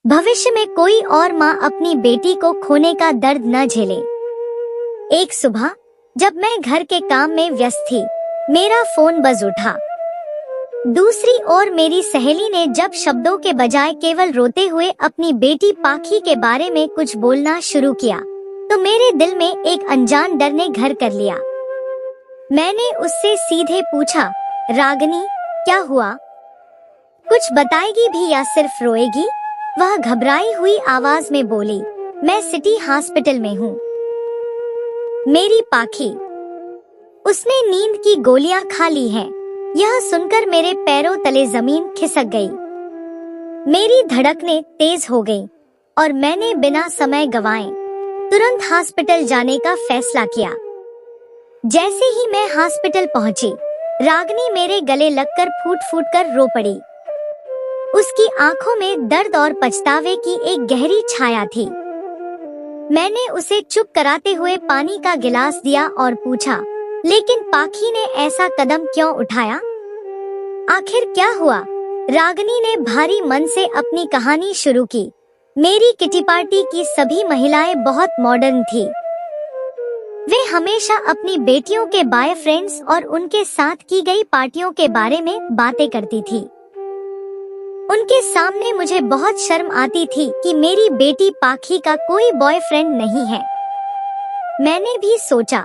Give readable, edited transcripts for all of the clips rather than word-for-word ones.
भविष्य में कोई और माँ अपनी बेटी को खोने का दर्द न झेले। एक सुबह जब मैं घर के काम में व्यस्त थी, मेरा फोन बज उठा। दूसरी ओर मेरी सहेली ने जब शब्दों के बजाय केवल रोते हुए अपनी बेटी पाखी के बारे में कुछ बोलना शुरू किया, तो मेरे दिल में एक अनजान डर ने घर कर लिया। मैंने उससे सीधे पूछा, रागिनी, क्या हुआ? कुछ बताएगी भी या सिर्फ रोएगी? वह घबराई हुई आवाज में बोली, मैं सिटी हॉस्पिटल में हूँ। मेरी पाखी, उसने नींद की गोलियां खा ली हैं। यह सुनकर मेरे पैरों तले जमीन खिसक गई। मेरी धड़कनें तेज हो गईं और मैंने बिना समय गंवाए तुरंत हॉस्पिटल जाने का फैसला किया। जैसे ही मैं हॉस्पिटल पहुंची, रागिनी मेरे गले लगकर फूट फूट कर रो पड़ी। उसकी आंखों में दर्द और पछतावे की एक गहरी छाया थी। मैंने उसे चुप कराते हुए पानी का गिलास दिया और पूछा, लेकिन पाखी ने ऐसा कदम क्यों उठाया? आखिर क्या हुआ? रागिनी ने भारी मन से अपनी कहानी शुरू की। मेरी किटी पार्टी की सभी महिलाएं बहुत मॉडर्न थी। वे हमेशा अपनी बेटियों के बॉयफ्रेंड्स और उनके साथ की गई पार्टियों के बारे में बातें करती थी। उनके सामने मुझे बहुत शर्म आती थी कि मेरी बेटी पाखी का कोई बॉयफ्रेंड नहीं है। मैंने भी सोचा,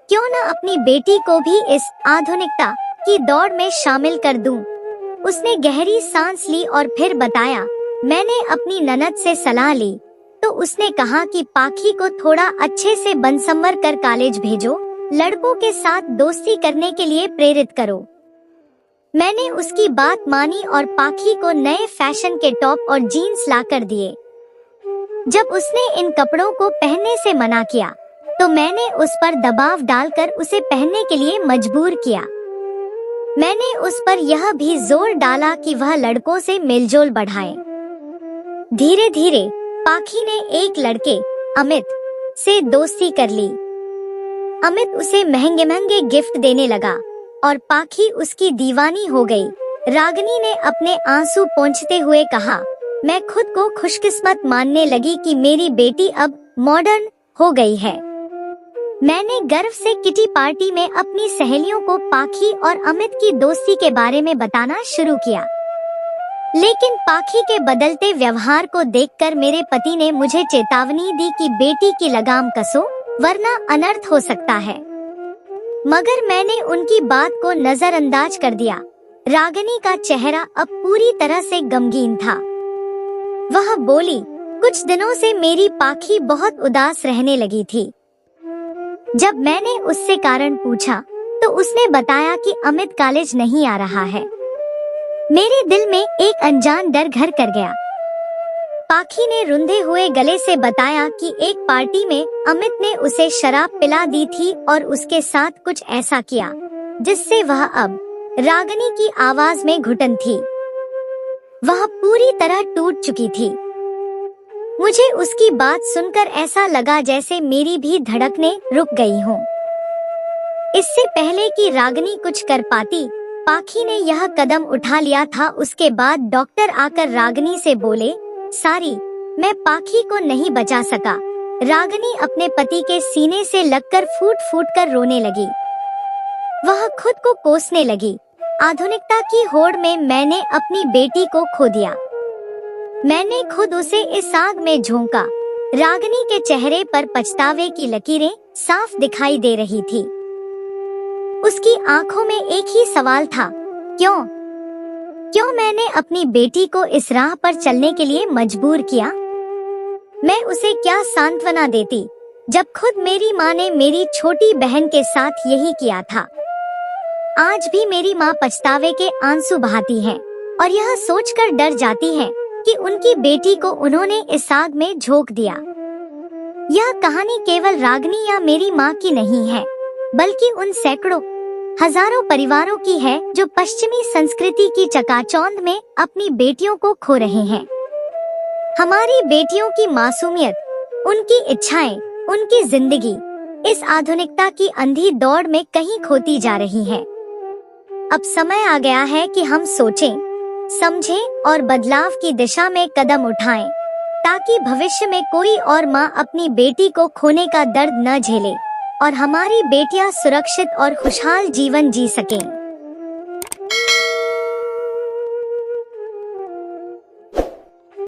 क्यों न अपनी बेटी को भी इस आधुनिकता की दौड़ में शामिल कर दूं। उसने गहरी सांस ली और फिर बताया, मैंने अपनी ननद से सलाह ली, तो उसने कहा कि पाखी को थोड़ा अच्छे से बनसंवर कर कॉलेज भेजो, लड़कों के साथ दोस्ती करने के लिए प्रेरित करो। मैंने उसकी बात मानी और पाखी को नए फैशन के टॉप और जीन्स लाकर दिए। जब उसने इन कपड़ों को पहनने से मना किया, तो मैंने उस पर दबाव डालकर उसे पहनने के लिए मजबूर किया। मैंने उस पर यह भी जोर डाला कि वह लड़कों से मेलजोल बढ़ाए। धीरे धीरे पाखी ने एक लड़के, अमित, से दोस्ती कर ली। अमित उसे महंगे महंगे गिफ्ट देने लगा और पाखी उसकी दीवानी हो गई। रागिनी ने अपने आंसू पोंछते हुए कहा, मैं खुद को खुशकिस्मत मानने लगी कि मेरी बेटी अब मॉडर्न हो गई है। मैंने गर्व से किटी पार्टी में अपनी सहेलियों को पाखी और अमित की दोस्ती के बारे में बताना शुरू किया। लेकिन पाखी के बदलते व्यवहार को देखकर मेरे पति ने मुझे चेतावनी दी कि बेटी की लगाम कसो, वरना अनर्थ हो सकता है। मगर मैंने उनकी बात को नजरअंदाज कर दिया। रागिनी का चेहरा अब पूरी तरह से गमगीन था। वह बोली, कुछ दिनों से मेरी पाखी बहुत उदास रहने लगी थी। जब मैंने उससे कारण पूछा, तो उसने बताया कि अमित कॉलेज नहीं आ रहा है। मेरे दिल में एक अनजान डर घर कर गया। पाखी ने रुंधे हुए गले से बताया कि एक पार्टी में अमित ने उसे शराब पिला दी थी और उसके साथ कुछ ऐसा किया जिससे वह अब, रागिनी की आवाज में घुटन थी, वह पूरी तरह टूट चुकी थी। मुझे उसकी बात सुनकर ऐसा लगा जैसे मेरी भी धड़कनें रुक गई हों। इससे पहले कि रागिनी कुछ कर पाती, पाखी ने यह कदम उठा लिया था। उसके बाद डॉक्टर आकर रागिनी से बोले, सारी, मैं पाखी को नहीं बचा सका। रागिनी अपने पति के सीने से लगकर फूट फूट कर रोने लगी। वह खुद को कोसने लगी। आधुनिकता की होड़ में मैंने अपनी बेटी को खो दिया। मैंने खुद उसे इस आग में झोंका। रागिनी के चेहरे पर पछतावे की लकीरें साफ दिखाई दे रही थी। उसकी आंखों में एक ही सवाल था, क्यों मैंने अपनी बेटी को इस राह पर चलने के लिए मजबूर किया? मैं उसे क्या सांत्वना देती, जब खुद मेरी माँ ने मेरी छोटी बहन के साथ यही किया था। आज भी मेरी माँ पछतावे के आंसू बहाती है और यह सोचकर डर जाती है कि उनकी बेटी को उन्होंने इस आग में झोंक दिया। यह कहानी केवल रागिनी या मेरी माँ की नहीं है, बल्कि उन सैकड़ों, हजारों परिवारों की है जो पश्चिमी संस्कृति की चकाचौंध में अपनी बेटियों को खो रहे हैं। हमारी बेटियों की मासूमियत, उनकी इच्छाएं, उनकी जिंदगी इस आधुनिकता की अंधी दौड़ में कहीं खोती जा रही है। अब समय आ गया है कि हम सोचें, समझें और बदलाव की दिशा में कदम उठाएं। ताकि भविष्य में कोई और माँ अपनी बेटी को खोने का दर्द न झेले और हमारी बेटियां सुरक्षित और खुशहाल जीवन जी सकें।